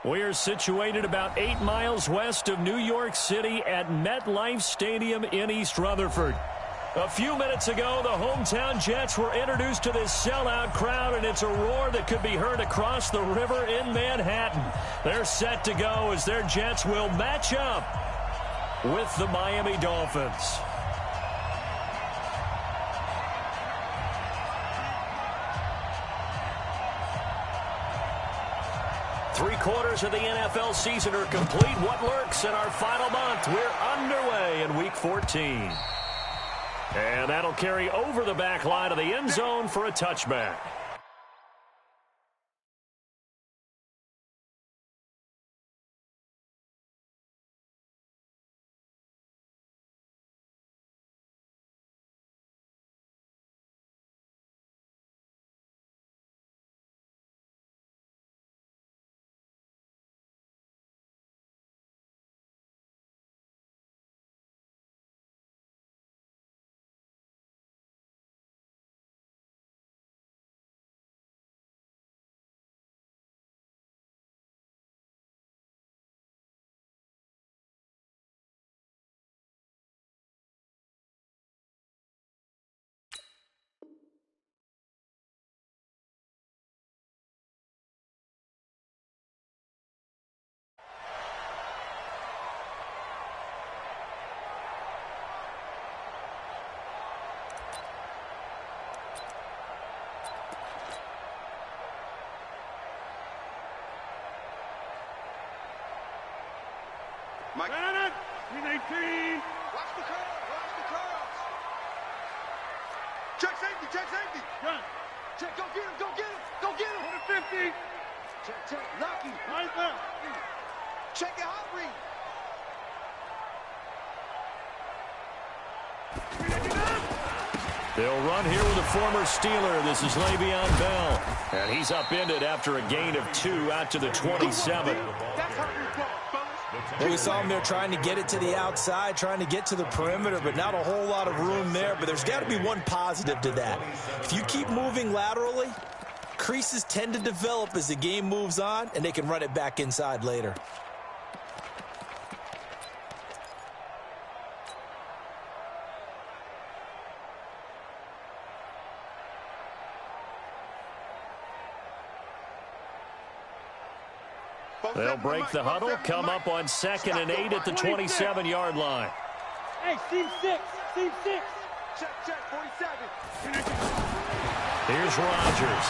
We are situated about 8 miles west of New York City at MetLife Stadium in East Rutherford. A few minutes ago, the hometown Jets were introduced to this sellout crowd, and it's a roar that could be heard across the river in Manhattan. They're set to go as their Jets will match up with the Miami Dolphins. Three-quarters of the NFL season are complete. What lurks in our final month? We're underway in Week 14. And that'll carry over the back line of the end zone for a touchback. Mike. Madden, 18. Watch the curls. Check safety. Gun. Check, go get him. Put a 50. Check, Lucky. Right there. Check your hot read. They'll run here with a former Steeler. This is Le'Veon Bell. And he's upended after a gain of 2 out to the 27. Well, we saw him there trying to get it to the outside, trying to get to the perimeter, but not a whole lot of room there. But there's got to be one positive to that. If you keep moving laterally, creases tend to develop as the game moves on, and they can run it back inside later. They'll break the huddle, come up on 2nd and 8 at the 27-yard line. Hey, team 6. Check, 47. Here's Rodgers.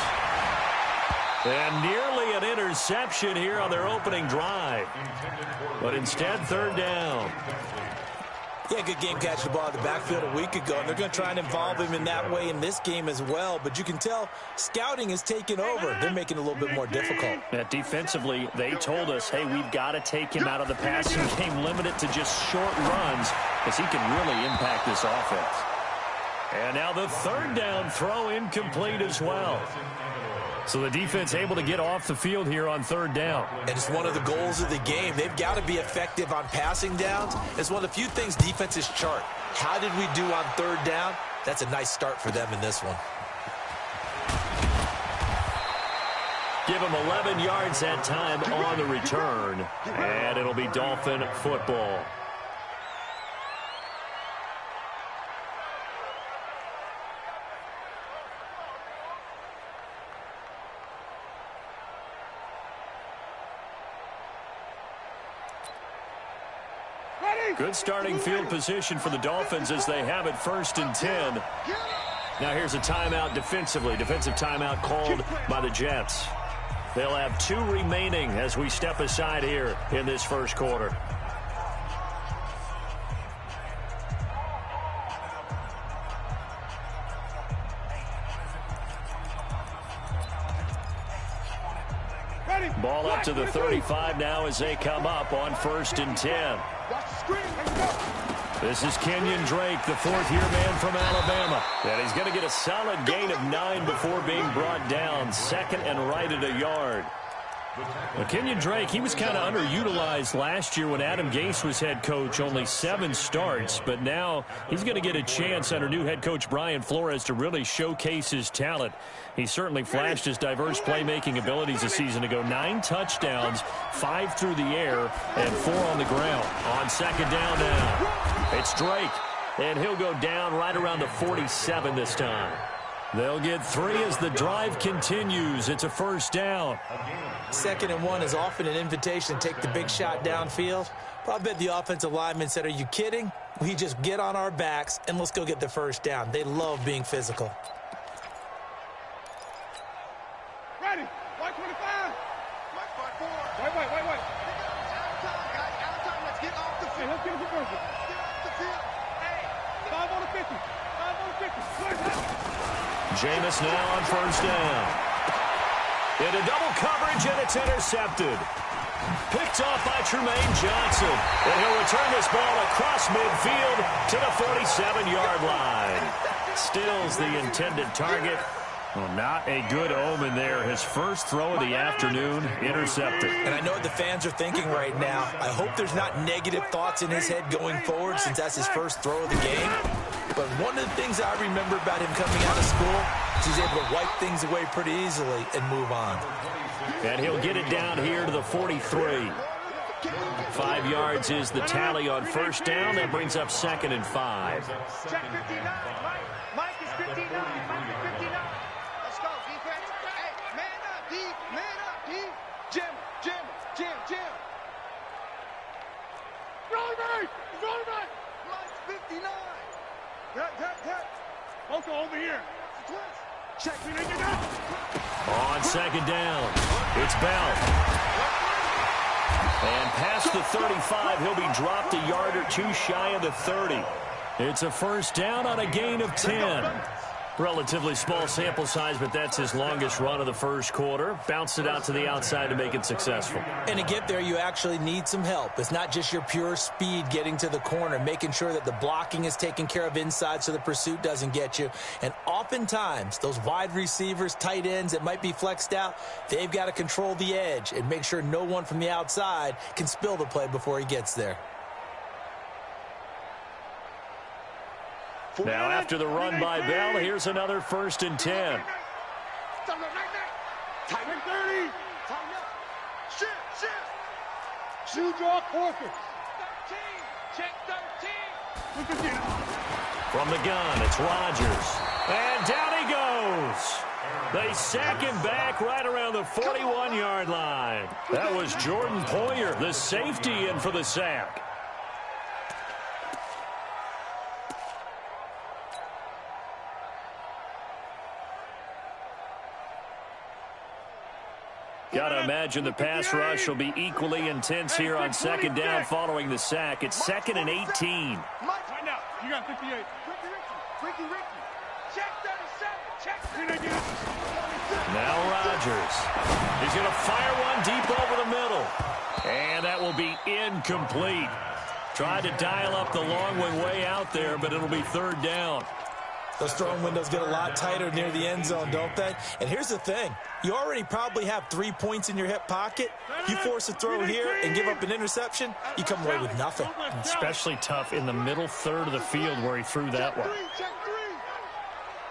And nearly an interception here on their opening drive. But instead, 3rd down. Yeah, good game catching the ball in the backfield a week ago, and they're going to try and involve him in that way in this game as well. But you can tell scouting is taking over. They're making it a little bit more difficult. Defensively, they told us, hey, we've got to take him out of the passing game, limit it to just short runs, because he can really impact this offense. And now the 3rd down throw incomplete as well. So the defense able to get off the field here on 3rd down. And it's one of the goals of the game. They've got to be effective on passing downs. It's one of the few things defenses chart. How did we do on 3rd down? That's a nice start for them in this one. Give him 11 yards that time on the return. And it'll be Dolphin football. Good starting field position for the Dolphins as they have it 1st and 10. Now here's a timeout defensively. Defensive timeout called by the Jets. They'll have 2 remaining as we step aside here in this 1st quarter. Ball up to the 35 now as they come up on 1st and 10. This is Kenyon Drake, the 4th-year man from Alabama. And he's going to get a solid gain of 9 before being brought down. 2nd and right at a yard. Well, Kenyon Drake, he was kind of underutilized last year when Adam Gase was head coach, only 7 starts. But now he's going to get a chance under new head coach Brian Flores to really showcase his talent. He certainly flashed his diverse playmaking abilities a season ago. 9 touchdowns, 5 through the air, and 4 on the ground. On second down now, it's Drake, and he'll go down right around the 47 this time. They'll get 3 as the drive continues. It's a first down. 2nd and 1 is often an invitation to take the big shot downfield. But I bet the offensive lineman said, are you kidding? We just get on our backs and let's go get the first down. They love being physical. Ready. White 25. White 5-4. Wait. Out of time, guys. Out of time. Let's get off the Hey, field. let's get a conversion. Get off the field. Hey. 5 on the 50. 5 on the 50. Clear out. Jameis now on first down. Into double coverage, and it's intercepted. Picked off by Tremaine Johnson. And he'll return this ball across midfield to the 47-yard line. Stills the intended target. Well, not a good omen there. His first throw of the afternoon, intercepted. And I know what the fans are thinking right now. I hope there's not negative thoughts in his head going forward since that's his first throw of the game. But one of the things I remember about him coming out of school is he's able to wipe things away pretty easily and move on. And he'll get it down here to the 43. 5 yards is the tally on first down. That brings up 2nd and 5. Check 59. Mike is 59. Mike is 59. Let's go, defense. Hey, man up, D. Man up, D. Jim. Rolling right. Mike's 59. Tap. Both are over here. Check. We didn't get that. On second down, it's Bell. And past the 35, he'll be dropped a yard or 2 shy of the 30. It's a first down on a gain of 10. Relatively small sample size, but that's his longest run of the first quarter. Bounced it out to the outside to make it successful. And to get there, you actually need some help. It's not just your pure speed getting to the corner, making sure that the blocking is taken care of inside so the pursuit doesn't get you. And oftentimes, those wide receivers, tight ends that might be flexed out, they've got to control the edge and make sure no one from the outside can spill the play before he gets there. Now, after the run by Bell, here's another 1st and 10. Tighten 30. Tighten up. Shift. Shoe draw quarter. 13. Check 13. Look at this. From the gun, it's Rodgers. And down he goes. They sack him back right around the 41-yard line. That was Jordan Poyer, the safety, in for the sack. Got to imagine the pass rush will be equally intense here on second down following the sack. It's 2nd and 18. Mike, Right now. You got 58. Ricky. Check 37. Check 37. Now Rodgers. He's going to fire one deep over the middle. And that will be incomplete. Tried to dial up the long one way out there, but it'll be 3rd down. Those throwing windows get a lot tighter near the end zone, don't they? And here's the thing. You already probably have 3 points in your hip pocket. You force a throw here and give up an interception, you come away with nothing. Especially tough in the middle third of the field where he threw that one. Check 3.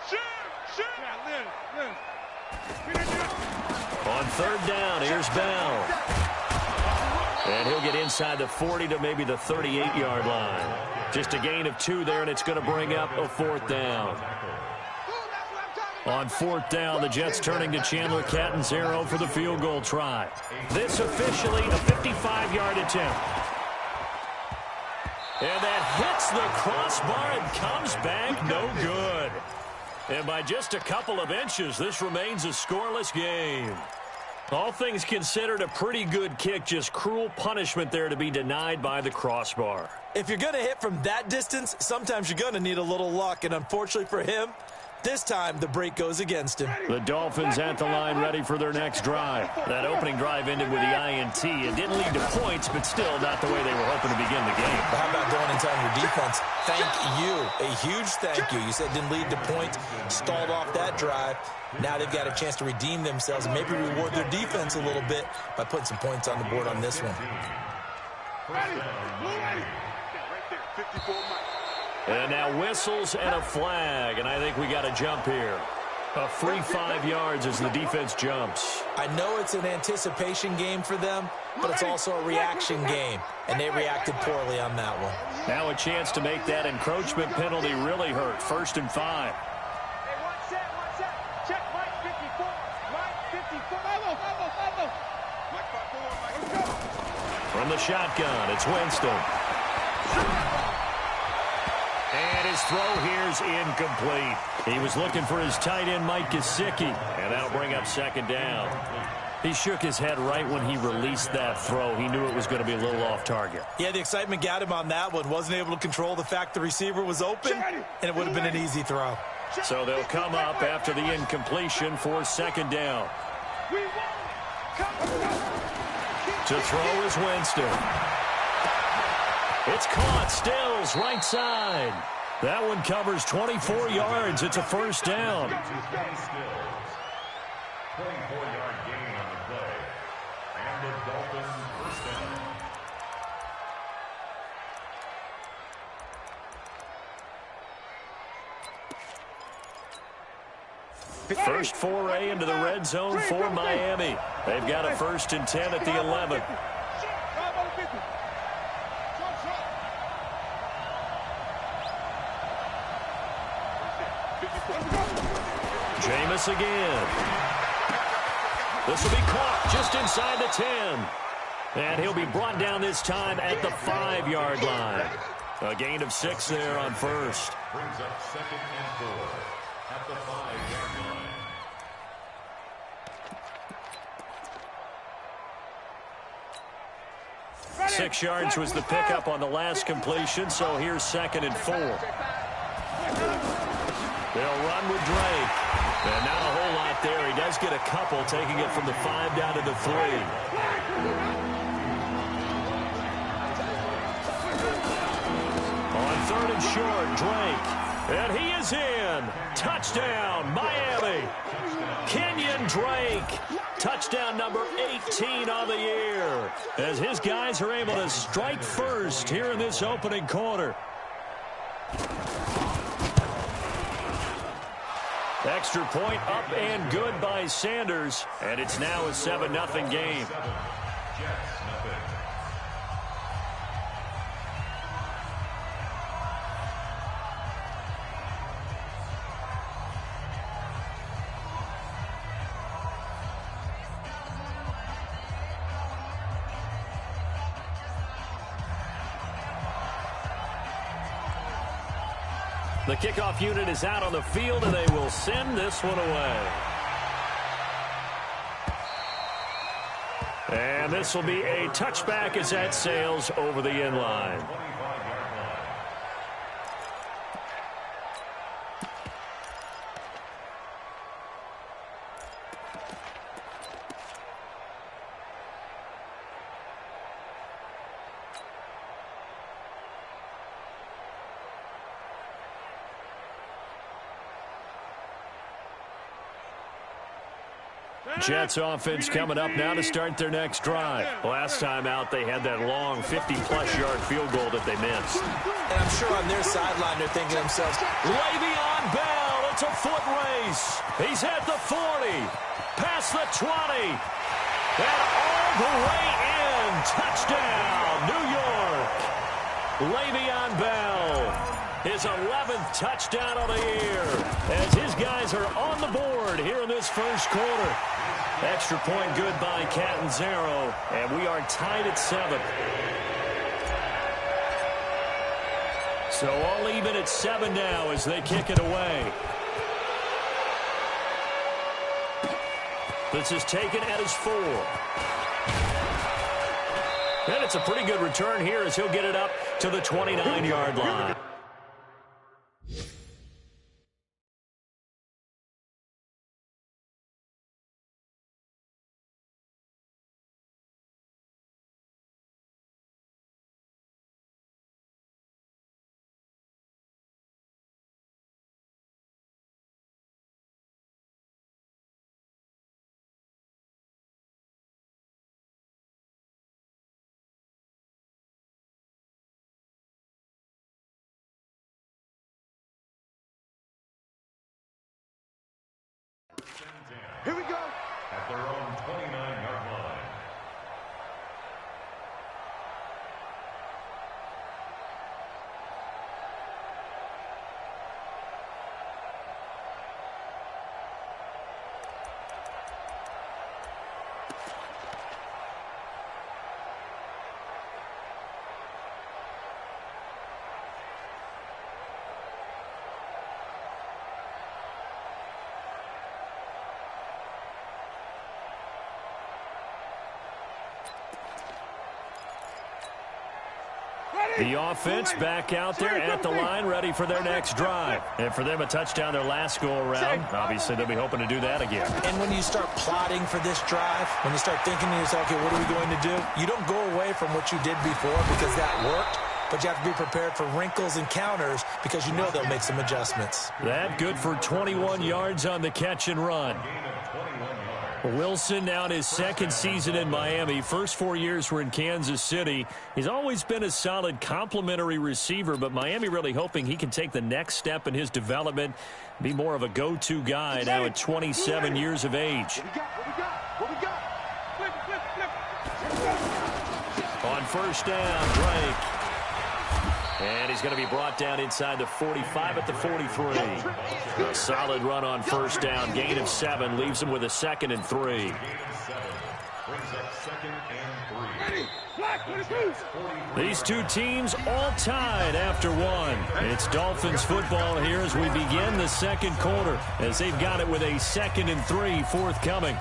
Shoot. Yeah, Liz. On 3rd down, here's Bell. And he'll get inside the 40 to maybe the 38-yard line. Just a gain of 2 there, and it's going to bring up a 4th down. On 4th down, the Jets turning to Chandler Catanzaro for the field goal try. This officially a 55-yard attempt. And that hits the crossbar and comes back no good. And by just a couple of inches, this remains a scoreless game. All things considered, a pretty good kick, just cruel punishment there to be denied by the crossbar. If you're going to hit from that distance, sometimes you're going to need a little luck, and unfortunately for him, This time, the break goes against him. The Dolphins at the line ready for their next drive. That opening drive ended with the INT. It didn't lead to points, but still not the way they were hoping to begin the game. How about going and telling your defense, thank you, a huge thank you. You said it didn't lead to points, stalled off that drive. Now they've got a chance to redeem themselves and maybe reward their defense a little bit by putting some points on the board on this one. Ready. Right there. 54 miles. And now whistles and a flag, and I think we got a jump here. A free 5 yards as the defense jumps. I know it's an anticipation game for them, but it's also a reaction game, and they reacted poorly on that one. Now a chance to make that encroachment penalty really hurt. 1st and 5. Hey, one set. Check Mike 54. Mike 54. Follow. Mike 54, Mike. From the shotgun, it's Winston. And his throw here's incomplete. He was looking for his tight end, Mike Gesicki, and that'll bring up 2nd down. He shook his head right when he released that throw. He knew it was going to be a little off target. Yeah, the excitement got him on that one. Wasn't able to control the fact the receiver was open, and it would have been an easy throw. So they'll come up after the incompletion for 2nd down. To throw is Winston. It's caught. Stills right side. That one covers 24 yards. It's a 1st down. 24-yard gain on the play. And the Dolphins 1st down. First foray into the red zone for Miami. They've got a 1st and 10 at the 11. Jameis again. This will be caught just inside the 10. And he'll be brought down this time at the 5-yard line. A gain of 6 there on 1st. Brings up 2nd and 4 at the 5-yard line. 6 yards was the pickup on the last completion, so here's 2nd and 4. They'll run with Drake. And not a whole lot there. He does get a couple, taking it from the 5 down to the 3. On 3rd and short, Drake. And he is in. Touchdown, Miami. Kenyon Drake. Touchdown number 18 on the year. As his guys are able to strike first here in this opening quarter. Extra point up and good by Sanders. And it's now a 7-0 game. The kickoff unit is out on the field, and they will send this one away. And this will be a touchback as that sails over the end line. Jets offense coming up now to start their next drive. Last time out, they had that long 50-plus yard field goal that they missed. And I'm sure on their sideline they're thinking to themselves, Le'Veon Bell, it's a foot race. He's at the 40, past the 20, and all the way in. Touchdown, New York. Le'Veon Bell. His 11th touchdown of the year as his guys are on the board here in this first quarter. Extra point good by Catanzaro, and we are tied at 7. So all even at 7 now as they kick it away. This is taken at his 4. And it's a pretty good return here as he'll get it up to the 29-yard line. The offense back out there at the line, ready for their next drive. And for them, a touchdown their last go-around. Obviously, they'll be hoping to do that again. And when you start plotting for this drive, when you start thinking to yourself, okay, what are we going to do? You don't go away from what you did before because that worked, but you have to be prepared for wrinkles and counters because you know they'll make some adjustments. That good for 21 yards on the catch and run. Wilson now in his second season in Miami. First 4 years were in Kansas City. He's always been a solid complementary receiver, but Miami really hoping he can take the next step in his development, be more of a go-to guy now at 27 years of age. On first down, Drake. And he's going to be brought down inside the 45 at the 43. A solid run on first down. Gain of 7 leaves him with a 2nd and 3. These two teams all tied after 1. It's Dolphins football here as we begin the second quarter, as they've got it with a 2nd and 3 forthcoming.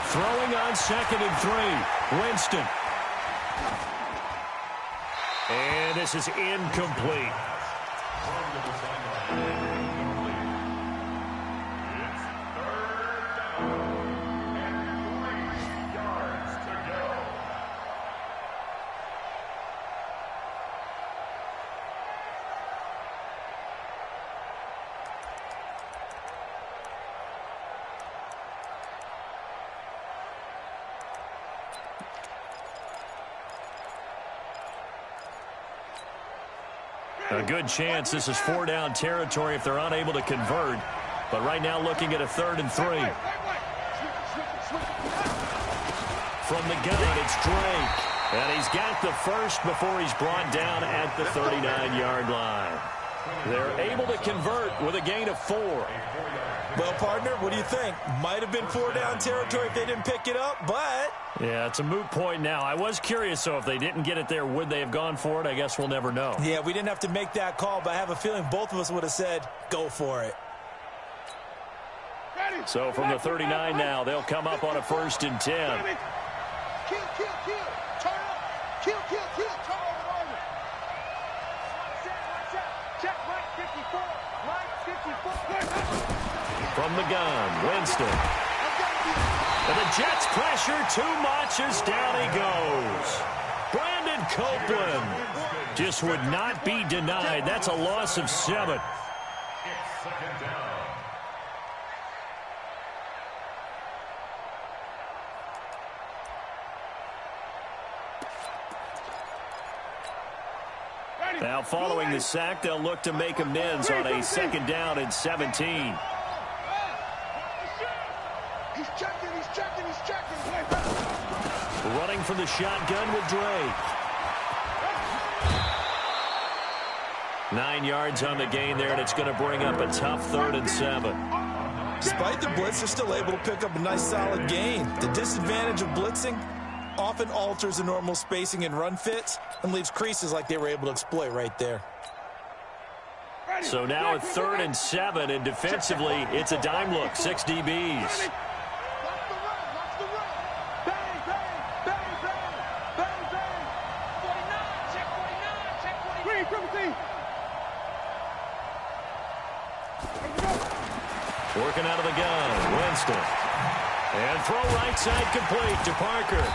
Throwing on 2nd and 3. Winston. And this is incomplete. A good chance this is 4-down territory if they're unable to convert. But right now looking at a 3rd and 3. From the gun, it's Drake. And he's got the first before he's brought down at the 39-yard line. They're able to convert with a gain of 4. Well, partner, what do you think? Might have been 4-down territory if they didn't pick it up, but... Yeah, it's a moot point now. I was curious, so if they didn't get it there, would they have gone for it? I guess we'll never know. Yeah, we didn't have to make that call, but I have a feeling both of us would have said, go for it. So from the 39 now, they'll come up on a 1st and 10. Kill, kill, kill. Turn up. Kill, kill, kill. Turn over the moment. Check, right 54. Right 54. From the gun, Winston. And the Jets pressure too much as down he goes. Brandon Copeland just would not be denied. That's a loss of 7. Now following the sack, they'll look to make amends on a 2nd down and 17. He's checking. Running from the shotgun with Drake. 9 yards on the gain there, and it's going to bring up a tough 3rd and 7. Despite the blitz, they're still able to pick up a nice solid gain. The disadvantage of blitzing often alters the normal spacing and run fits and leaves creases like they were able to exploit right there. So now a 3rd and 7, and defensively, it's a dime look, 6 DBs. Working out of the gun, Winston. And throw right side complete to Parker.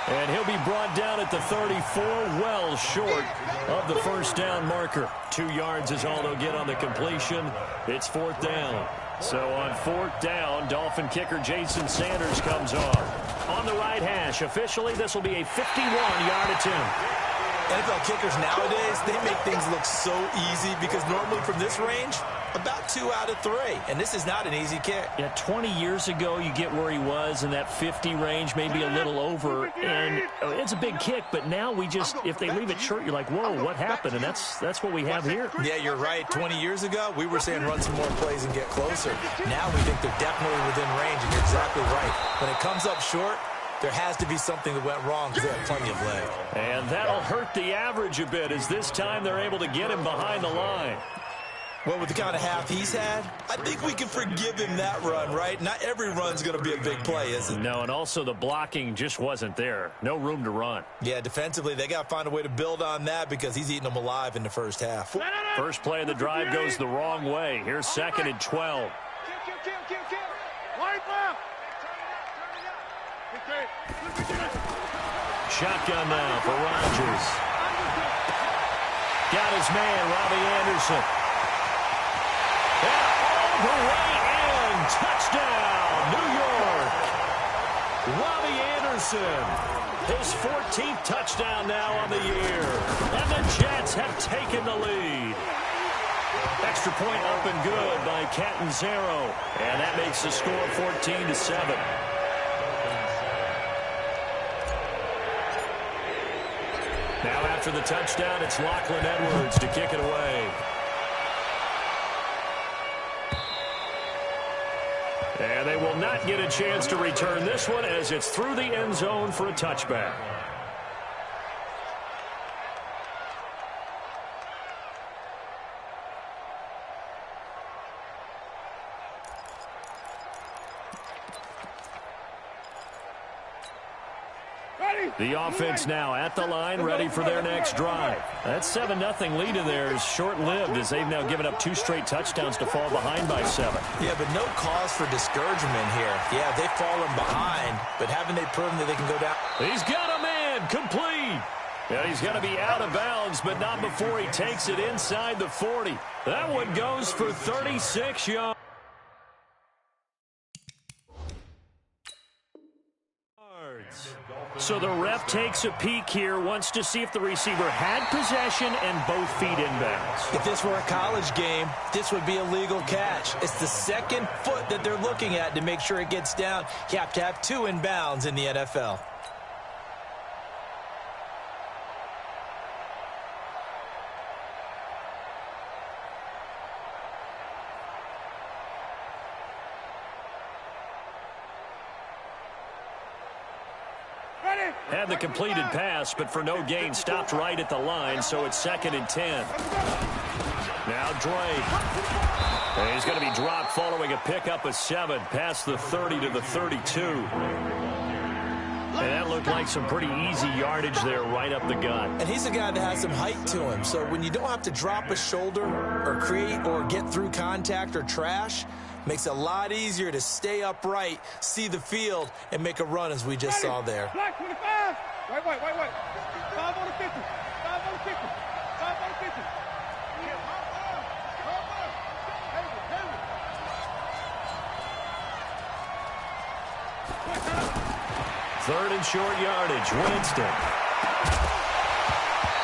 And he'll be brought down at the 34, well short of the 1st down marker. 2 yards is all they'll get on the completion. It's 4th down. So on 4th down, Dolphin kicker Jason Sanders comes off. On the right hash, officially this will be a 51-yard attempt. NFL kickers nowadays, they make things look so easy because normally from this range, about 2 out of 3. And this is not an easy kick. Yeah, 20 years ago, you get where he was in that 50 range, maybe a little over. And it's a big kick, but now we just, if they leave it short, you're like, whoa, what happened? And that's what we have here. Yeah, you're right. 20 years ago, we were saying run some more plays and get closer. Now we think they're definitely within range, and you're exactly right. When it comes up short, there has to be something that went wrong because they have plenty of leg. And that'll hurt the average a bit as this time they're able to get him behind the line. Well, with the kind of half he's had, I think we can forgive him that run, right? Not every run's going to be a big play, is it? No, and also the blocking just wasn't there. No room to run. Yeah, defensively, they got to find a way to build on that because he's eating them alive in the first half. First play of the drive goes the wrong way. Here's 2nd and 12. Right left. Shotgun now for Rodgers. Got his man, Robbie Anderson. And all the way in. Touchdown, New York. Robbie Anderson. His 14th touchdown now on the year. And the Jets have taken the lead. Extra point up and good by Catanzaro. And that makes the score 14-7. Now after the touchdown, it's Lachlan Edwards to kick it away. And they will not get a chance to return this one as it's through the end zone for a touchback. The offense now at the line, ready for their next drive. That 7-0 lead in there is short-lived as they've now given up 2 straight touchdowns to fall behind by 7. Yeah, but no cause for discouragement here. Yeah, they've fallen behind, but haven't they proven that they can go down? He's got a man, complete. Yeah, he's going to be out of bounds, but not before he takes it inside the 40. That one goes for 36 yards. So the ref takes a peek here, wants to see if the receiver had possession and both feet inbounds. If this were a college game, this would be a legal catch. It's the second foot that they're looking at to make sure it gets down. You have to have 2 inbounds in the NFL. Had the completed pass, but for no gain, stopped right at the line, so it's 2nd and 10. Now Drake. And he's going to be dropped following a pickup of 7 past the 30 to the 32. And that looked like some pretty easy yardage there right up the gut. And he's a guy that has some height to him, so when you don't have to drop a shoulder or create or get through contact or trash, makes it a lot easier to stay upright, see the field, and make a run as we just saw there. Black 25. Wait. 5 on the 50. 5 on the 50. 5 on the 50. Third and short yardage, Winston.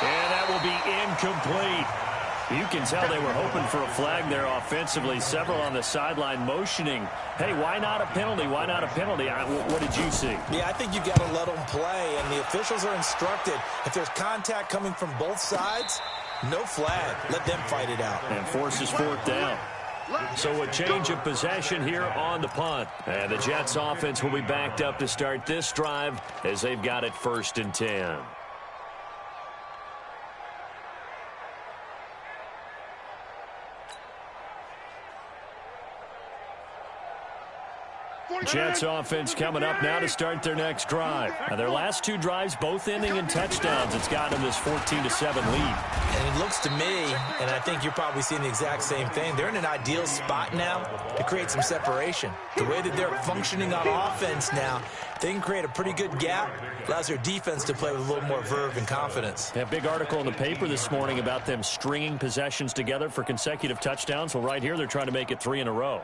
And that will be incomplete. You can tell they were hoping for a flag there offensively. Several on the sideline motioning, hey, why not a penalty? Why not a penalty? What did you see? Yeah, I think you've got to let them play, and the officials are instructed. If there's contact coming from both sides, no flag. Let them fight it out. And forces 4th down. So a change of possession here on the punt. And the Jets offense will be backed up to start this drive as they've got it 1st and 10. Jets offense coming up now to start their next drive. Now their last 2 drives both ending in touchdowns. It's gotten them this 14-7 lead. And it looks to me, and I think you're probably seeing the exact same thing, they're in an ideal spot now to create some separation. The way that they're functioning on offense now, they can create a pretty good gap. Allows their defense to play with a little more verve and confidence. A big article in the paper this morning about them stringing possessions together for consecutive touchdowns. Well, right here they're trying to make it 3 in a row.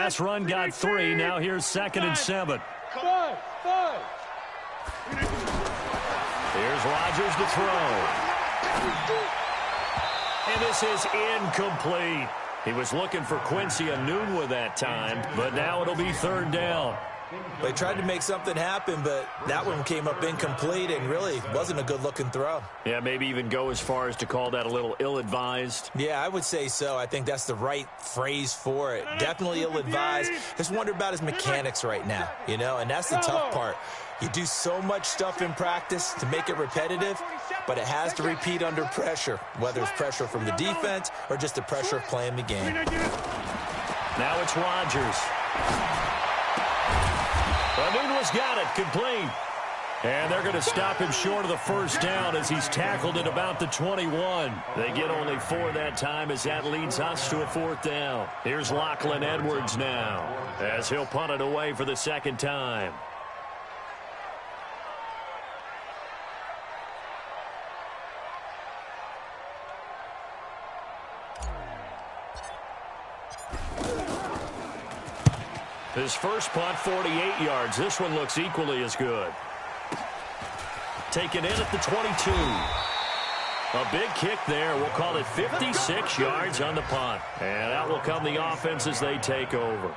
pass run got 3. Now here's 2nd and 7. Here's Rodgers to throw. And this is incomplete. He was looking for Quincy Enunwa that time, but now it'll be 3rd down. They tried to make something happen, but that one came up incomplete and really wasn't a good-looking throw. Yeah, maybe even go as far as to call that a little ill-advised. Yeah, I would say so. I think that's the right phrase for it. Definitely ill-advised. Just wonder about his mechanics right now, you know, and that's the tough part. You do so much stuff in practice to make it repetitive, but it has to repeat under pressure, whether it's pressure from the defense or just the pressure of playing the game. Now it's Rodgers. Enunwa's got it, complete. And they're going to stop him short of the 1st down as he's tackled at about the 21. They get only 4 that time as that leads us to a 4th down. Here's Lachlan Edwards now as he'll punt it away for the 2nd time. His first punt, 48 yards. This one looks equally as good. Taken in at the 22. A big kick there. We'll call it 56 yards on the punt. And out will come the offense as they take over.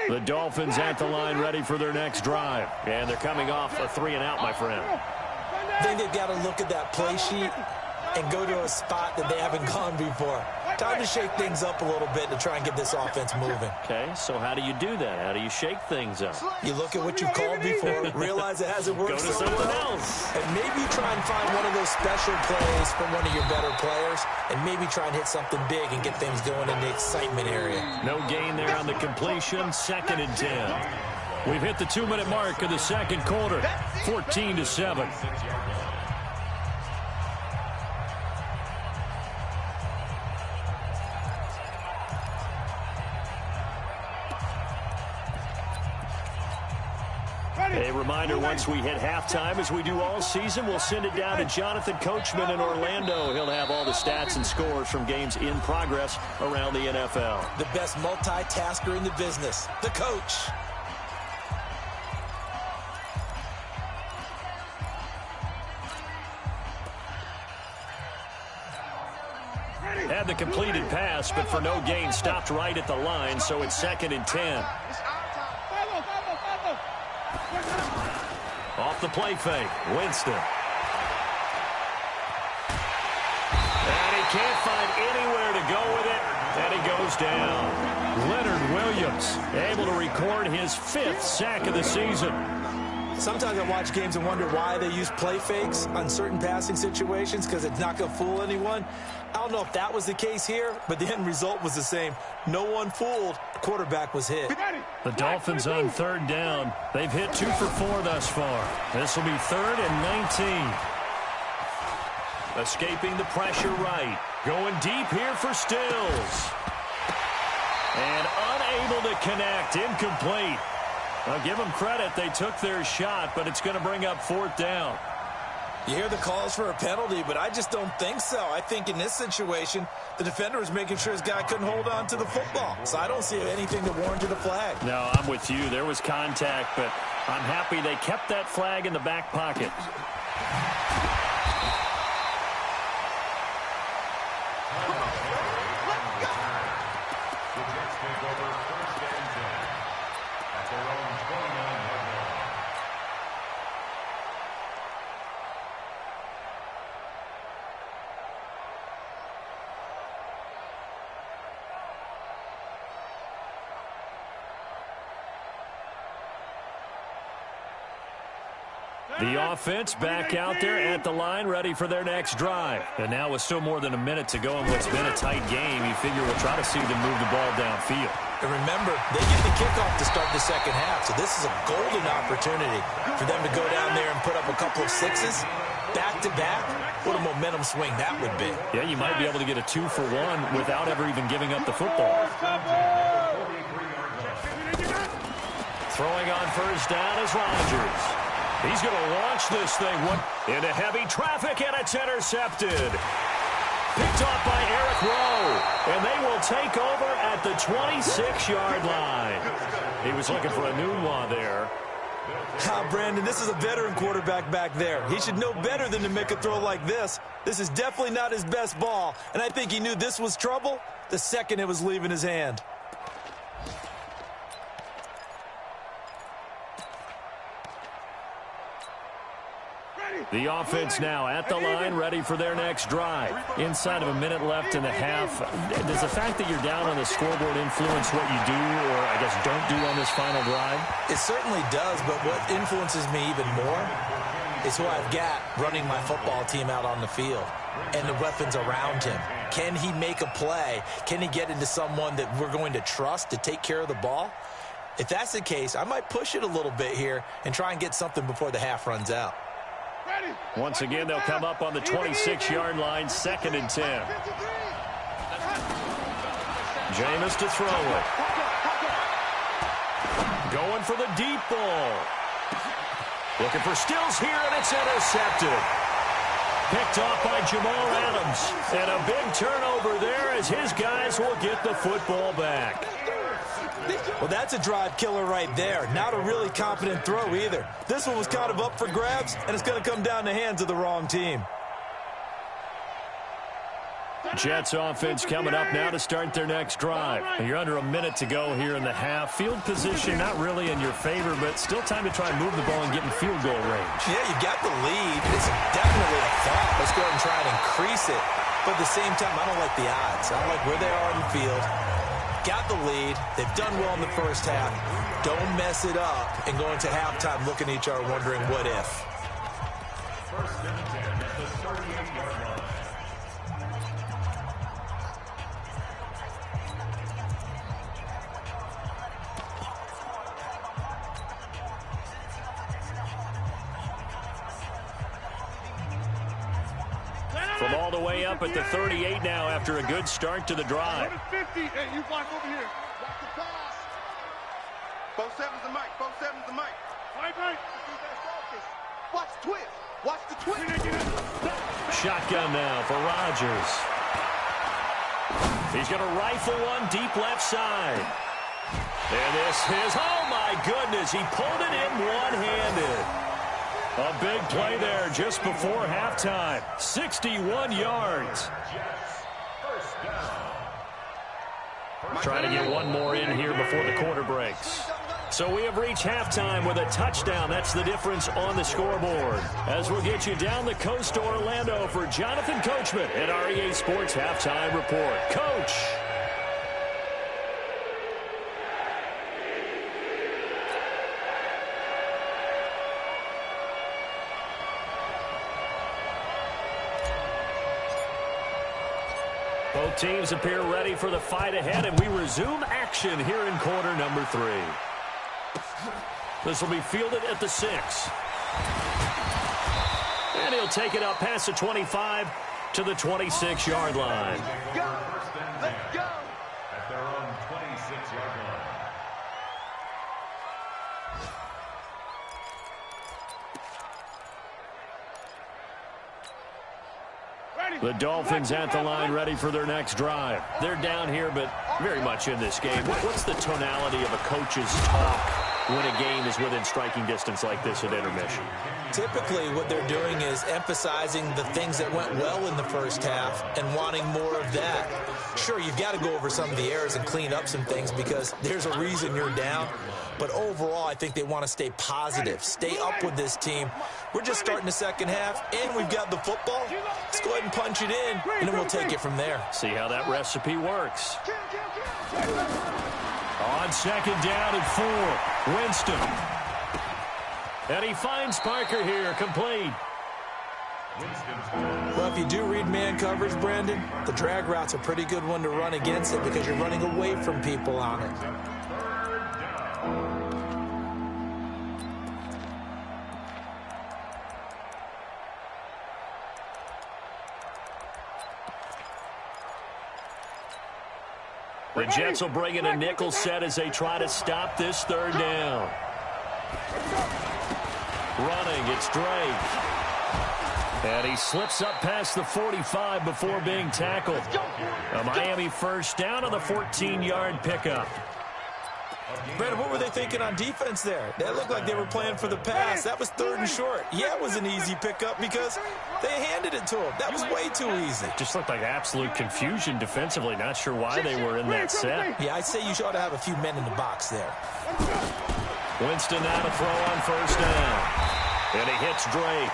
The Dolphins at the line ready for their next drive. And they're coming off a 3-and-out, my friend. I think they've got to look at that play sheet and go to a spot that they haven't gone before. Time to shake things up a little bit to try and get this offense moving. Okay, so how do you do that? How do you shake things up? You look at what you called before, realize it hasn't worked so well, else. and maybe try and find one of those special plays from one of your better players, and maybe try and hit something big and get things going in the excitement area. No gain there on the completion, 2nd and 10. We've hit the 2-minute mark of the 2nd quarter, 14-7. A reminder, once we hit halftime, as we do all season, we'll send it down to Jonathan Coachman in Orlando. He'll have all the stats and scores from games in progress around the NFL. The best multitasker in the business, the coach. Had the completed pass, but for no gain, stopped right at the line, so it's 2nd and 10. Off the play fake, Winston. And he can't find anywhere to go with it, and he goes down. Leonard Williams able to record his 5th sack of the season. Sometimes I watch games and wonder why they use play fakes on certain passing situations, because it's not going to fool anyone. I don't know if that was the case here, but the end result was the same. No one fooled. The quarterback was hit. The Dolphins on 3rd down. They've hit 2 for 4 thus far. This will be 3rd and 19. Escaping the pressure right. Going deep here for Stills. And unable to connect. Incomplete. I'll give them credit. They took their shot, but it's going to bring up 4th down. You hear the calls for a penalty, but I just don't think so. I think in this situation, the defender was making sure his guy couldn't hold on to the football. So I don't see anything that warranted a flag. No, I'm with you. There was contact, but I'm happy they kept that flag in the back pocket. The offense back out there at the line, ready for their next drive. And now with still more than a minute to go in what's been a tight game, you figure we'll try to see them move the ball downfield. And remember, they get the kickoff to start the 2nd half, so this is a golden opportunity for them to go down there and put up a couple of 6s back-to-back. What a momentum swing that would be. Yeah, you might be able to get a 2 for 1 without ever even giving up the football. Throwing on 1st down is Rodgers. He's going to launch this thing into heavy traffic, and it's intercepted. Picked off by Eric Rowe, and they will take over at the 26-yard line. He was looking for a Nunwa there. Brandon, this is a veteran quarterback back there. He should know better than to make a throw like this. This is definitely not his best ball, and I think he knew this was trouble the second it was leaving his hand. The offense now at the line, ready for their next drive. Inside of a minute left in the half, does the fact that you're down on the scoreboard influence what you do, or I guess don't do on this final drive? It certainly does, but what influences me even more is who I've got running my football team out on the field and the weapons around him. Can he make a play? Can he get into someone that we're going to trust to take care of the ball? If that's the case, I might push it a little bit here and try and get something before the half runs out. Once again, they'll come up on the 26-yard line, 2nd and 10. Jameis to throw it. Going for the deep ball. Looking for Stills here, and it's intercepted. Picked off by Jamal Adams. And a big turnover there as his guys will get the football back. Well, that's a drive killer right there. Not a really confident throw either. This one was kind of up for grabs, and it's going to come down the hands of the wrong team. Jets offense coming up now to start their next drive. You're under a minute to go here in the half. Field position not really in your favor, but still time to try and move the ball and get in field goal range. Yeah, you got the lead. It's definitely a thought. Let's go ahead and try and increase it. But at the same time, I don't like the odds. I don't like where they are in the field. Got the lead. They've done well in the first half. Don't mess it up and go into halftime looking at each other wondering what if. First and 10 at the 38-yard line. From all the way up at the 38 now after a good start to the drive. 50. Hey, you block over here. Watch the pass. 4-7's the mic. 4-7's the mic. Right. Watch the twist. Watch the twist. Shotgun now for Rodgers. He's going to rifle one deep left side. And this is, oh my goodness, he pulled it in one-handed. A big play there just before halftime. 61 yards. Trying to get one more in here before the quarter breaks. So we have reached halftime with a touchdown. That's the difference on the scoreboard. As we'll get you down the coast to Orlando for Jonathan Coachman at REA Sports Halftime Report. Coach. Both teams appear ready for the fight ahead, and we resume action here in quarter number 3. This will be fielded at the 6. And he'll take it up past the 25 to the 26-yard line. Let's go. At their own 26-yard line. The Dolphins at the line ready for their next drive. They're down here, but very much in this game. What's the tonality of a coach's talk when a game is within striking distance like this at intermission? Typically, what they're doing is emphasizing the things that went well in the first half and wanting more of that. Sure, you've got to go over some of the errors and clean up some things because there's a reason you're down. But overall, I think they want to stay positive, stay up with this team. We're just starting the second half, and we've got the football. Let's go ahead and punch it in, and then we'll take it from there. See how that recipe works. On second down and 4, Winston. And he finds Parker here, complete. Well, if you do read man coverage, Brandon, the drag route's a pretty good one to run against it because you're running away from people on it. The Jets will bring in a nickel set as they try to stop this third down. Running, it's Drake. And he slips up past the 45 before being tackled. A Miami first down on the 14-yard pickup. Brandon, what were they thinking on defense there? That looked like they were playing for the pass. That was 3rd and short. Yeah, it was an easy pickup because they handed it to him. That was way too easy. Just looked like absolute confusion defensively. Not sure why they were in that set. Yeah, I'd say you ought to have a few men in the box there. Winston now to throw on first down. And he hits Drake.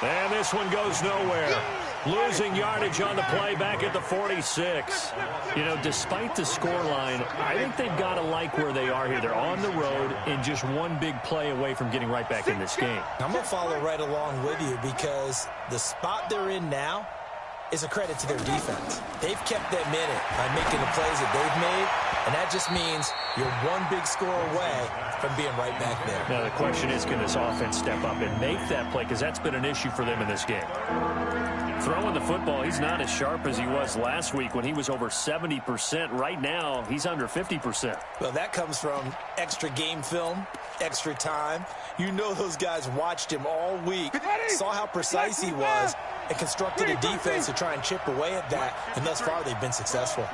And this one goes nowhere. Losing yardage on the play back at the 46. You know, despite the scoreline, I think they've got to like where they are here. They're on the road and just one big play away from getting right back in this game. I'm going to follow right along with you because the spot they're in now is a credit to their defense. They've kept them in it by making the plays that they've made, and that just means you're one big score away from being right back there. Now, the question is, can this offense step up and make that play? Because that's been an issue for them in this game. Throwing the football, he's not as sharp as he was last week when he was over 70%. Right now, he's under 50%. Well, that comes from extra game film, extra time. You know those guys watched him all week, saw how precise he was, and constructed a defense to try and chip away at that, and thus far they've been successful.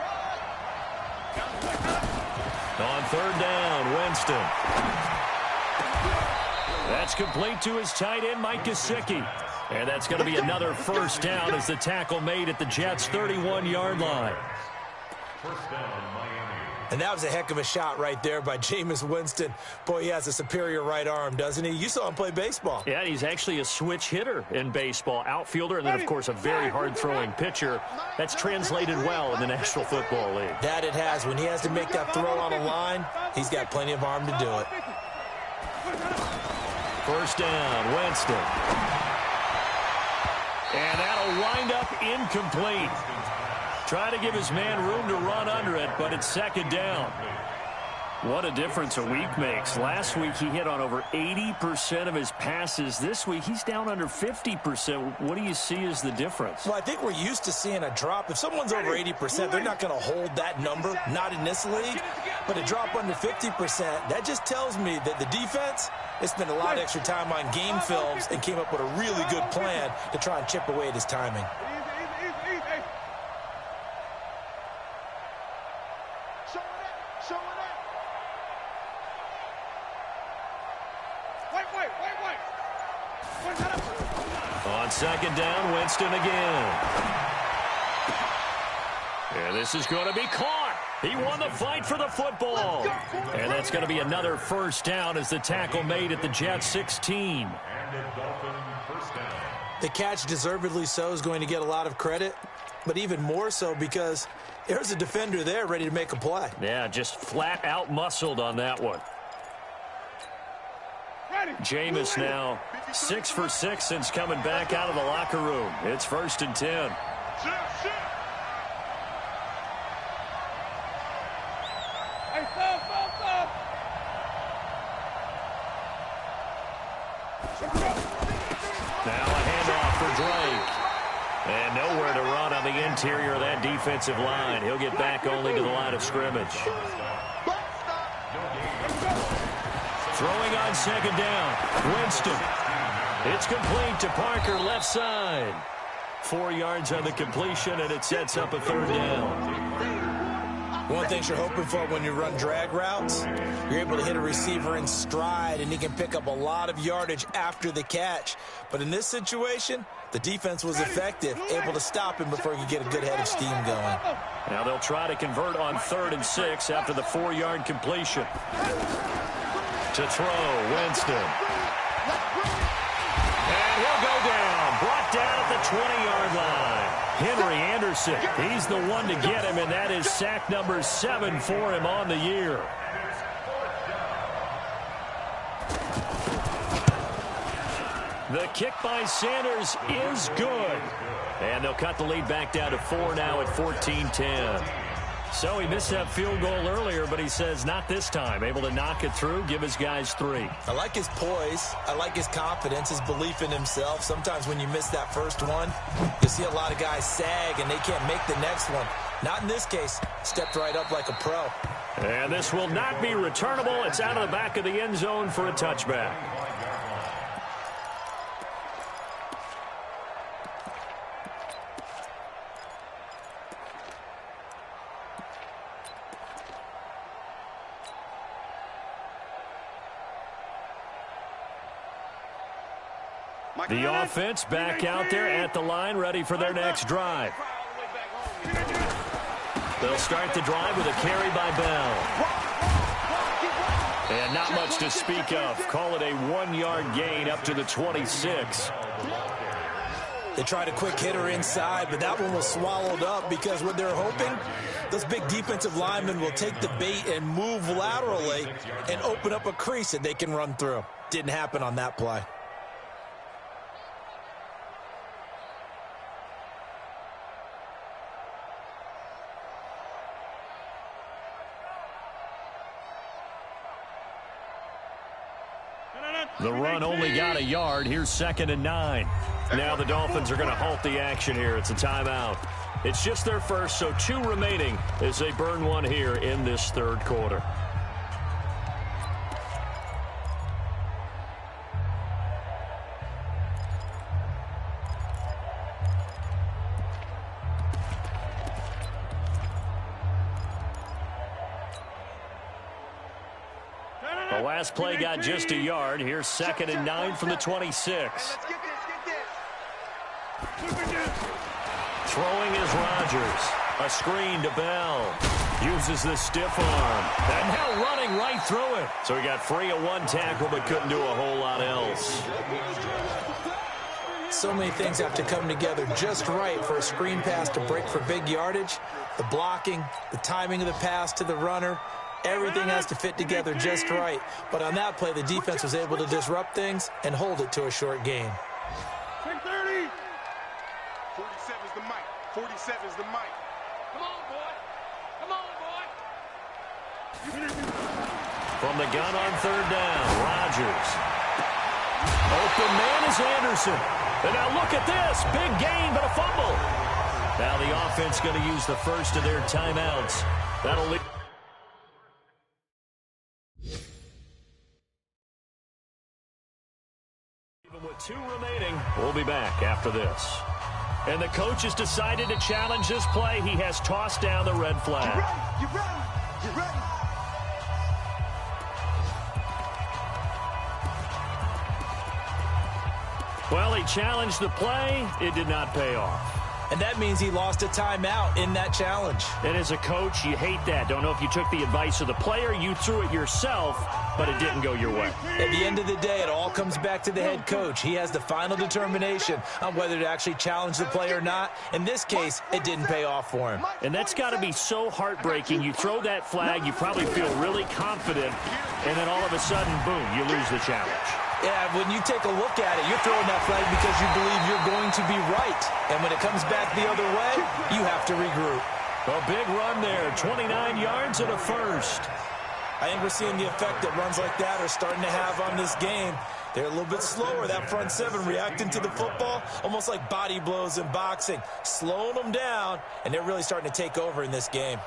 On 3rd down, Winston. That's complete to his tight end, Mike Gesicki. And that's going to be another first down as the tackle made at the Jets' 31-yard line. First down, Miami. And that was a heck of a shot right there by Jameis Winston. Boy, he has a superior right arm, doesn't he? You saw him play baseball. Yeah, he's actually a switch hitter in baseball, outfielder, and then, of course, a very hard-throwing pitcher. That's translated well in the National Football League. That it has. When he has to make that throw on a line, he's got plenty of arm to do it. First down, Winston. And that'll wind up incomplete. Try to give his man room to run under it, but it's 2nd down. What a difference a week makes. Last week he hit on over 80% of his passes. This week he's down under 50%. What do you see as the difference? Well, I think we're used to seeing a drop. If someone's over 80%, they're not going to hold that number, not in this league. But a drop under 50%, that just tells me that the defense has spent a lot of extra time on game films and came up with a really good plan to try and chip away at his timing. On 2nd down, Winston again. And this is going to be caught. He won the fight for the football. And that's going to be another first down as the tackle made at the Jets' 16. And the Dolphin first down. The catch, deservedly so, is going to get a lot of credit, but even more so because there's a defender there ready to make a play. Yeah, just flat out muscled on that one. Jameis now 6 for 6 since coming back out of the locker room. It's 1st and 10. Now a handoff for Drake. And nowhere to run on the interior of that defensive line. He'll get back only to the line of scrimmage. Throwing on 2nd down. Winston. It's complete to Parker, left side. 4 yards on the completion, and it sets up a 3rd down. One of the things you're hoping for when you run drag routes, you're able to hit a receiver in stride, and he can pick up a lot of yardage after the catch. But in this situation, the defense was effective, able to stop him before he could get a good head of steam going. Now they'll try to convert on 3rd and 6 after the 4-yard completion. To throw, Winston. And he'll go down. Brought down at the 20-yard line. Henry Anderson, he's the one to get him, and that is sack number 7 for him on the year. The kick by Sanders is good. And they'll cut the lead back down to 4 now at 14-10. So he missed that field goal earlier, but he says not this time. Able to knock it through, give his guys 3. I like his poise. I like his confidence, his belief in himself. Sometimes when you miss that first one, you see a lot of guys sag and they can't make the next one. Not in this case. Stepped right up like a pro. And this will not be returnable. It's out of the back of the end zone for a touchback. The offense back out there at the line, ready for their next drive. They'll start the drive with a carry by Bell. And not much to speak of. Call it a 1-yard gain up to the 26. They tried a quick hitter inside, but that one was swallowed up because what they're hoping, those big defensive linemen will take the bait and move laterally and open up a crease that they can run through. Didn't happen on that play. The run only got a yard. Here's 2nd and 9. Now the Dolphins are going to halt the action here. It's a timeout. It's just their first, so 2 remaining as they burn one here in this 3rd quarter. The last play got just a yard. Here's 2nd and 9 from the 26. Let's get this. Throwing is Rodgers. A screen to Bell. Uses the stiff arm. And now running right through it. So he got free of 1 tackle but couldn't do a whole lot else. So many things have to come together just right for a screen pass to break for big yardage. The blocking, the timing of the pass to the runner. Everything has to fit together just right. But on that play, the defense was able to disrupt things and hold it to a short gain. 6:30. 47's the mic. 47's the mic. Come on, boy. Come on, boy. From the gun on 3rd down, Rodgers. Open man is Anderson. And now look at this. Big gain, but a fumble. Now the offense going to use the first of their timeouts. That'll lead. With 2 remaining, we'll be back after this. And the coach has decided to challenge this play. He has tossed down the red flag. You ready? You ready? Well, he challenged the play. It did not pay off. And that means he lost a timeout in that challenge. And as a coach, you hate that. Don't know if you took the advice of the player, you threw it yourself, but it didn't go your way. At the end of the day, it all comes back to the head coach. He has the final determination on whether to actually challenge the play or not. In this case, it didn't pay off for him. And that's got to be so heartbreaking. You throw that flag, you probably feel really confident, and then all of a sudden, boom, you lose the challenge. Yeah, when you take a look at it, you're throwing that flag because you believe you're going to be right. And when it comes back the other way, you have to regroup. A big run there, 29 yards and a first. I think we're seeing the effect that runs like that are starting to have on this game. They're a little bit slower, that front 7 reacting to the football, almost like body blows in boxing, slowing them down, and they're really starting to take over in this game.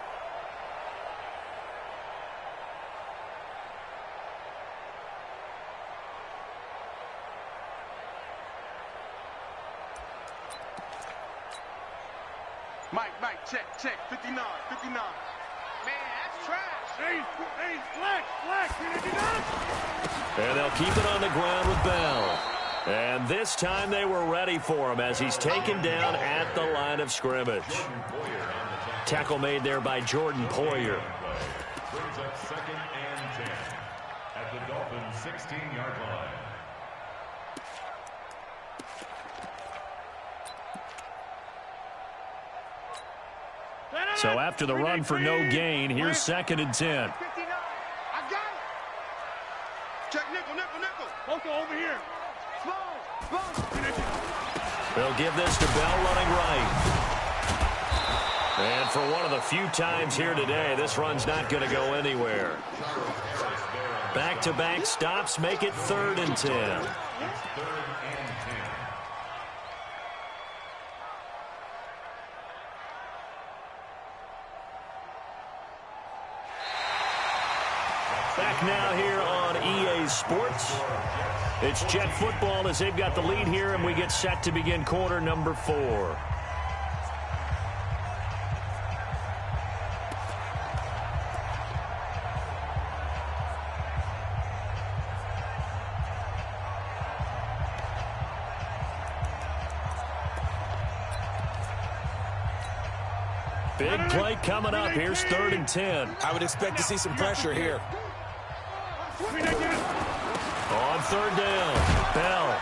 Mike, check, 59. Man, that's trash. Hey, slack. And they'll keep it on the ground with Bell. And this time they were ready for him as he's taken down at the line of scrimmage. Tackle made there by Jordan Poyer. Brings up 2nd and 10 at the Dolphins' 16-yard line. So after the run for no gain, here's 2nd and 10. 59. I got it. Check nickel. Poco over here. Slow. They'll give this to Bell running right. And for one of the few times here today, this run's not going to go anywhere. Back-to-back stops make it 3rd and 10. Back now here on EA Sports. It's Jet football as they've got the lead here, and we get set to begin quarter number 4. Big play coming up. Here's 3rd and 10. I would expect to see some pressure here. On 3rd down, Bell.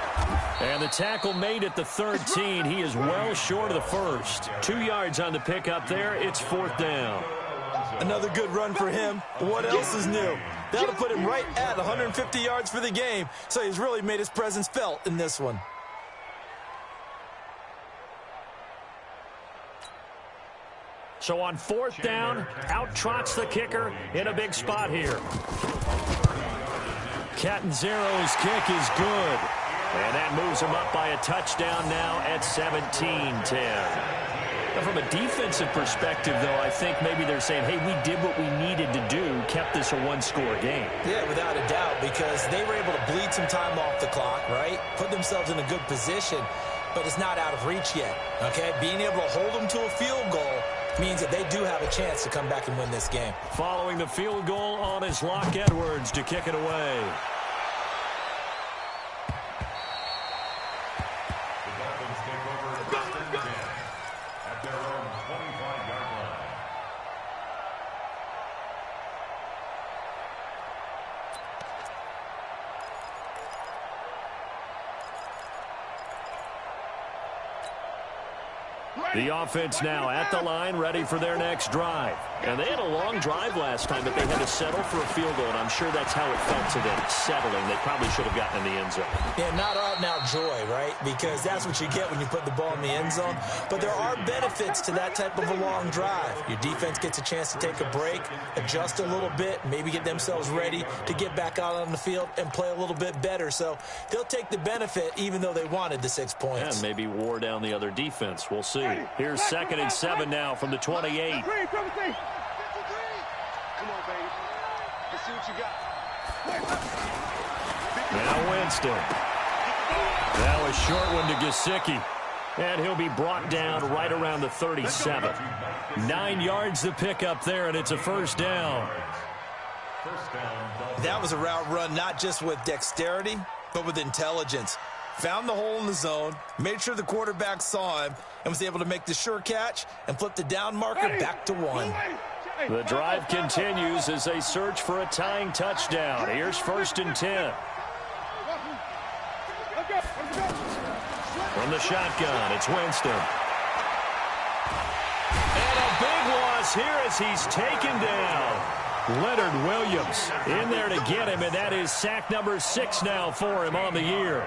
And the tackle made at the 13. He is well short of the first. 2 yards on the pickup there. It's 4th down. Another good run for him. What else is new? That'll put him right at 150 yards for the game. So he's really made his presence felt in this one. So on 4th down, out trots the kicker in a big spot here. Catanzaro's kick is good. And that moves him up by a touchdown now at 17-10. From a defensive perspective, though, I think maybe they're saying, hey, we did what we needed to do, kept this a one-score game. Yeah, without a doubt, because they were able to bleed some time off the clock, right? Put themselves in a good position, but it's not out of reach yet, okay? Being able to hold them to a field goal means that they do have a chance to come back and win this game. Following the field goal on is Locke Edwards to kick it away. The offense now at the line, ready for their next drive. And they had a long drive last time, but they had to settle for a field goal, and I'm sure that's how it felt to them, settling. They probably should have gotten in the end zone. Yeah, not out-and-out joy, right? Because that's what you get when you put the ball in the end zone. But there are benefits to that type of a long drive. Your defense gets a chance to take a break, adjust a little bit, maybe get themselves ready to get back out on the field and play a little bit better. So they'll take the benefit even though they wanted the 6 points. And maybe wore down the other defense. We'll see. Here's 2nd and 7 now from the 28. Come on, baby. Let's see what you got. Now Winston. That was short one to Gesicki. And he'll be brought down right around the 37. 9 yards to pick up there, and it's a 1st down. That was a route run not just with dexterity, but with intelligence. Found the hole in the zone, made sure the quarterback saw him, and was able to make the sure catch and flip the down marker back to 1. The drive continues as they search for a tying touchdown. Here's 1st and 10. From the shotgun, it's Winston. And a big loss here as he's taken down. Leonard Williams in there to get him, and that is sack number 6 now for him on the year.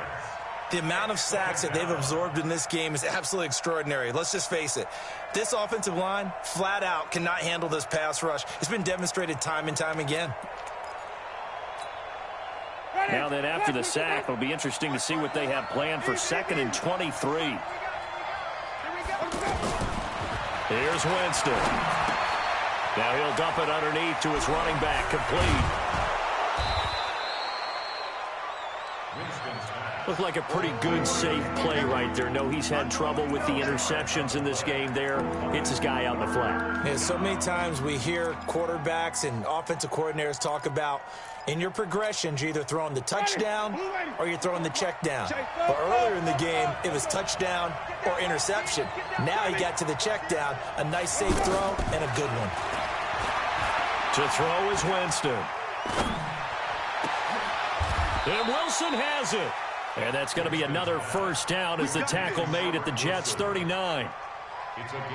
The amount of sacks that they've absorbed in this game is absolutely extraordinary. Let's just face it. This offensive line, flat out, cannot handle this pass rush. It's been demonstrated time and time again. Now then, after the sack, it'll be interesting to see what they have planned for 2nd and 23. Here's Winston. Now he'll dump it underneath to his running back, complete. Looked like a pretty good, safe play right there. No, he's had trouble with the interceptions in this game there. Hits his guy out in the flat. Yeah, so many times we hear quarterbacks and offensive coordinators talk about in your progressions, you're either throwing the touchdown or you're throwing the check down. But earlier in the game, it was touchdown or interception. Now he got to the check down, a nice safe throw and a good one. To throw is Winston. And Wilson has it. And that's going to be another 1st down as the tackle made at the Jets' 39. It's a gain of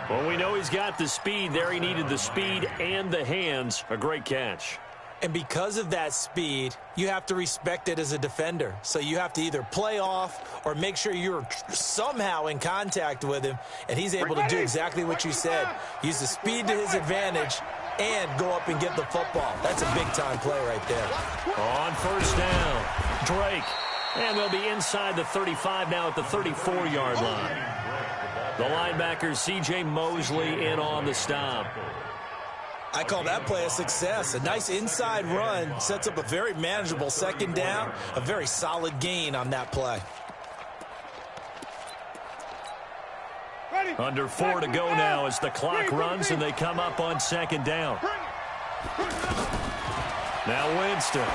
25. Well, we know he's got the speed there. He needed the speed and the hands. A great catch. And because of that speed, you have to respect it as a defender. So you have to either play off or make sure you're somehow in contact with him. And he's able to do exactly what you said. Use the speed to his advantage and go up and get the football. That's a big-time play right there. On 1st down, Drake. And they'll be inside the 35 now at the 34-yard line. The linebacker, C.J. Mosley, in on the stop. I call that play a success. A nice inside run sets up a very manageable 2nd down, a very solid gain on that play. Under 4 to go now as the clock runs and they come up on 2nd down. Now Winston.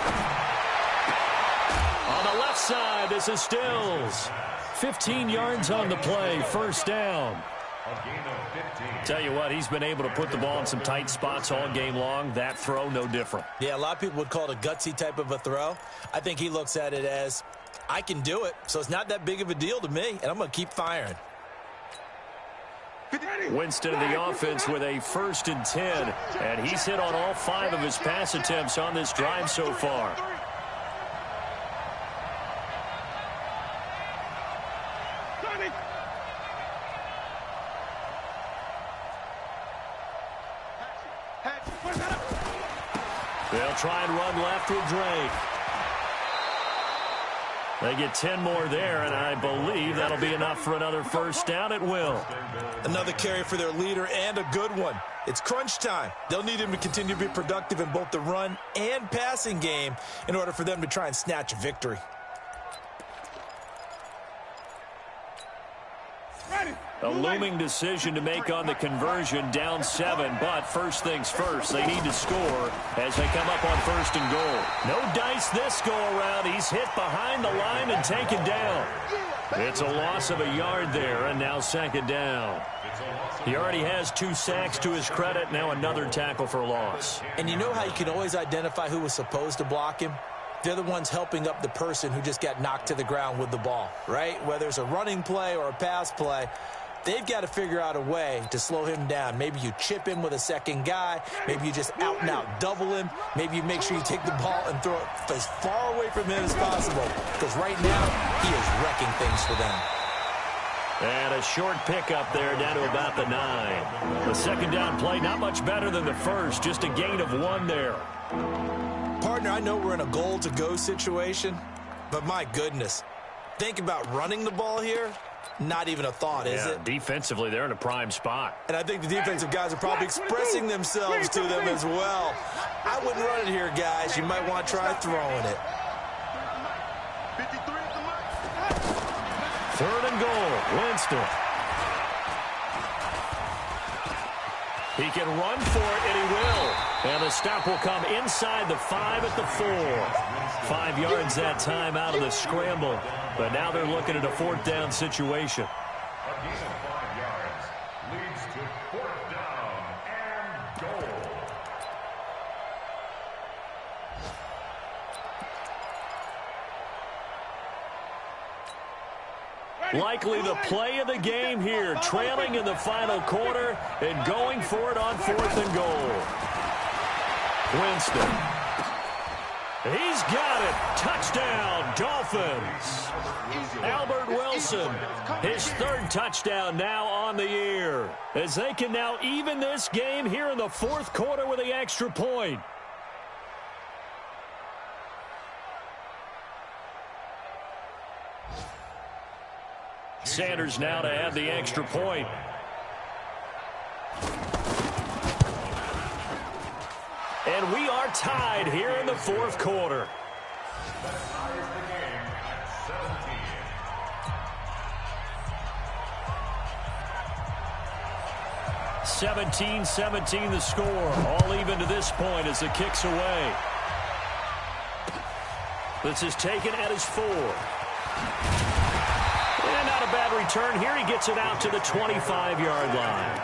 On the left side, this is Stills. 15 yards on the play, 1st down. A gain of 15. Tell you what, he's been able to put the ball in some tight spots all game long. That throw, no different. Yeah, a lot of people would call it a gutsy type of a throw. I think he looks at it as, I can do it, so it's not that big of a deal to me, and I'm going to keep firing. Winston in the offense with a 1st and 10, and he's hit on all 5 of his pass attempts on this drive so far. They'll try and run left with Drake. They get 10 more there, and I believe that'll be enough for another first down. It will. Another carry for their leader, and a good one. It's crunch time. They'll need him to continue to be productive in both the run and passing game in order for them to try and snatch a victory. A looming decision to make on the conversion, down 7, but first things first, they need to score as they come up on 1st and goal. No dice this go around. He's hit behind the line and taken down. It's a loss of a yard there, and now 2nd down. He already has 2 sacks to his credit, now another tackle for loss. And you know how you can always identify who was supposed to block him? They're the ones helping up the person who just got knocked to the ground with the ball, right? Whether it's a running play or a pass play, they've got to figure out a way to slow him down. Maybe you chip him with a second guy. Maybe you just out-and-out double him. Maybe you make sure you take the ball and throw it as far away from him as possible. Because right now, he is wrecking things for them. And a short pickup there down to about the 9. The 2nd down play, not much better than the first. Just a gain of 1 there. Partner, I know we're in a goal-to-go situation, but my goodness. Think about running the ball here. Not even a thought, is it? Defensively, they're in a prime spot. And I think the defensive guys are probably expressing themselves to them as well. I wouldn't run it here, guys. You might want to try throwing it. 3rd and goal, Winston. He can run for it, and he will. And the stop will come inside the 5 at the 4. 5 yards that time out of the scramble. But now they're looking at a 4th down situation. A gain of 5 yards leads to 4th down and goal. Likely the play of the game here, trailing in the final quarter and going for it on 4th and goal. Winston. He's got it. Touchdown, Dolphins. Albert Wilson, his 3rd touchdown now on the year, as they can now even this game here in the 4th quarter with the extra point. Sanders now to add the extra point. And we are tied here in the 4th quarter. That ties the game at 17. 17-17 the score. All even to this point as the kick's away. This is taken at his 4. And not a bad return here. He gets it out to the 25-yard line.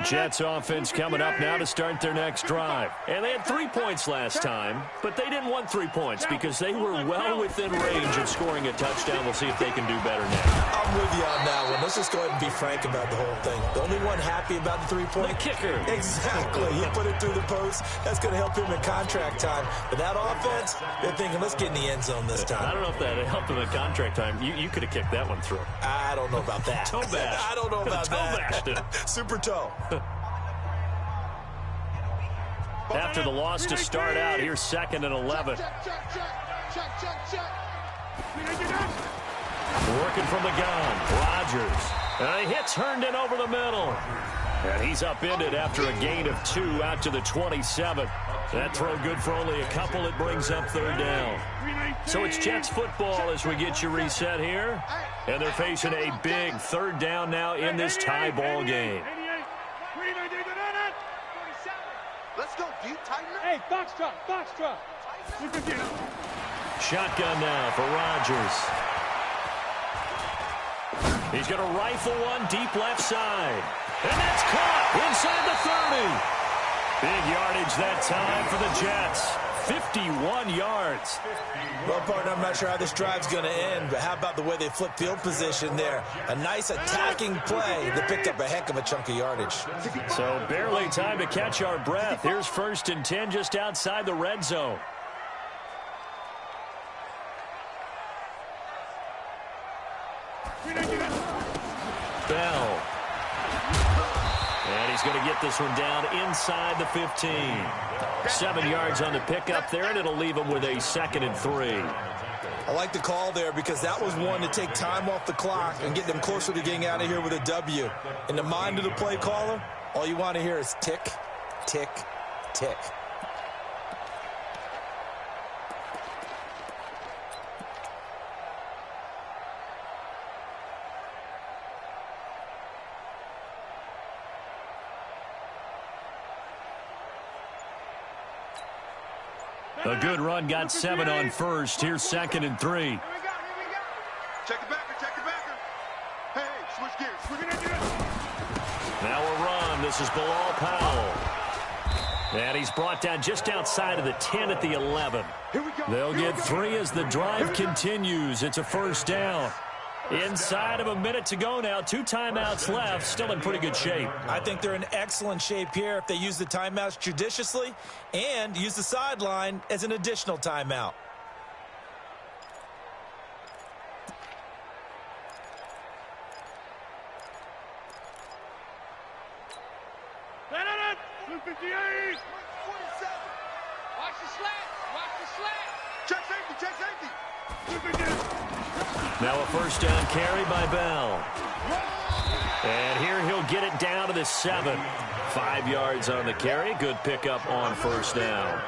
Jets offense coming up now to start their next drive. And they had 3 points last time, but they didn't want 3 points because they were well within range of scoring a touchdown. We'll see if they can do better now. I'm with you on that one. Let's just go ahead and be frank about the whole thing. The only one happy about the 3-point? The kicker. Exactly. He put it through the post. That's going to help him in contract time. But that offense, they're thinking, let's get in the end zone this time. I don't know if that helped him in contract time. You could have kicked that one through. I don't know about that. Toe bash. I don't know about toe that. Bashed it. Super toe. After the loss to start out, here's 2nd and 11. Working from the gun, Rodgers. And a hit turned in over the middle. And he's upended after a gain of 2 out to the 27. That throw good for only a couple. It brings up third down. So it's Jets football as we get you reset here. And they're facing a big third down now in this tie ball game. Let's go deep, tighten up. Hey, box drop, box drop. Shotgun now for Rodgers. He's going to rifle one deep left side. And that's caught inside the 30. Big yardage that time for the Jets. 51 yards. Well, partner, I'm not sure how this drive's going to end, but how about the way they flip field position there? A nice attacking play that picked up a heck of a chunk of yardage. So barely time to catch our breath. Here's 1st and 10 just outside the red zone. Bell. And he's going to get this one down inside the 15. 7 yards on the pickup there, and it'll leave him with a 2nd and 3. I like the call there because that was one to take time off the clock and get them closer to getting out of here with a W. In the mind of the play caller, all you want to hear is tick, tick, tick. A good run, got 7 on first. Here's 2nd and 3. Here we go. Check the backer, check the backer. Hey, switch gears. Now a run. This is Bilal Powell. And he's brought down just outside of the 10 at the 11. Here we go. They'll get 3 as the drive continues. It's a first down. Inside of a minute to go now. 2 timeouts left. Still in pretty good shape. I think they're in excellent shape here if they use the timeouts judiciously and use the sideline as an additional timeout. Watch the slat. Watch the slat. Check safety, check safety. Now a first down carry by Bell. And here he'll get it down to the 7. 5 yards on the carry. Good pickup on first down.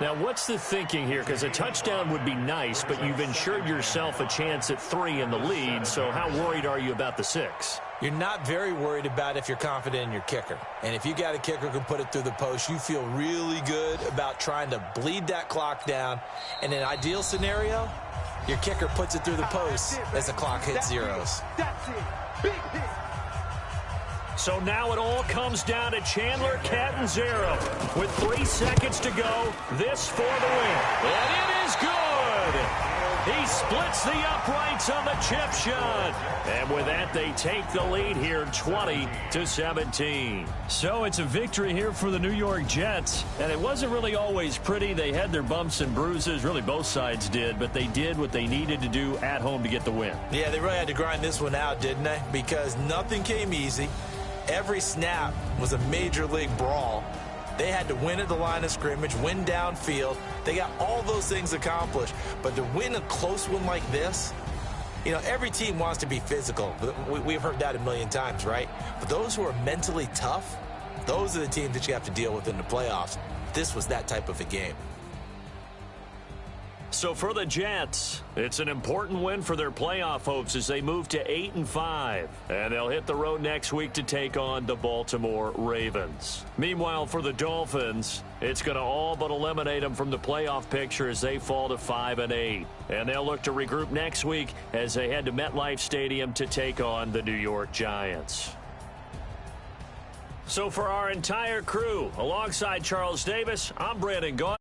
Now what's the thinking here? Because a touchdown would be nice, but you've ensured yourself a chance at 3 in the lead. So how worried are you about the 6? You're not very worried about if you're confident in your kicker. And if you got a kicker who can put it through the post, you feel really good about trying to bleed that clock down. In an ideal scenario, your kicker puts it through the post as the clock hits zeros. That's it. Big hit. So now it all comes down to Chandler Catanzaro with 3 seconds to go. This for the win. And it is good. He splits the uprights on the chip shot. And with that, they take the lead here 20-17. So it's a victory here for the New York Jets. And it wasn't really always pretty. They had their bumps and bruises. Really, both sides did. But they did what they needed to do at home to get the win. Yeah, they really had to grind this one out, didn't they? Because nothing came easy. Every snap was a major league brawl. They had to win at the line of scrimmage, win downfield. They got all those things accomplished. But to win a close one like this, you know, every team wants to be physical. We've heard that a million times, right? But those who are mentally tough, those are the teams that you have to deal with in the playoffs. This was that type of a game. So for the Jets, it's an important win for their playoff hopes as they move to 8-5. And they'll hit the road next week to take on the Baltimore Ravens. Meanwhile, for the Dolphins, it's going to all but eliminate them from the playoff picture as they fall to 5-8. And they'll look to regroup next week as they head to MetLife Stadium to take on the New York Giants. So for our entire crew, alongside Charles Davis, I'm Brandon Gaudin.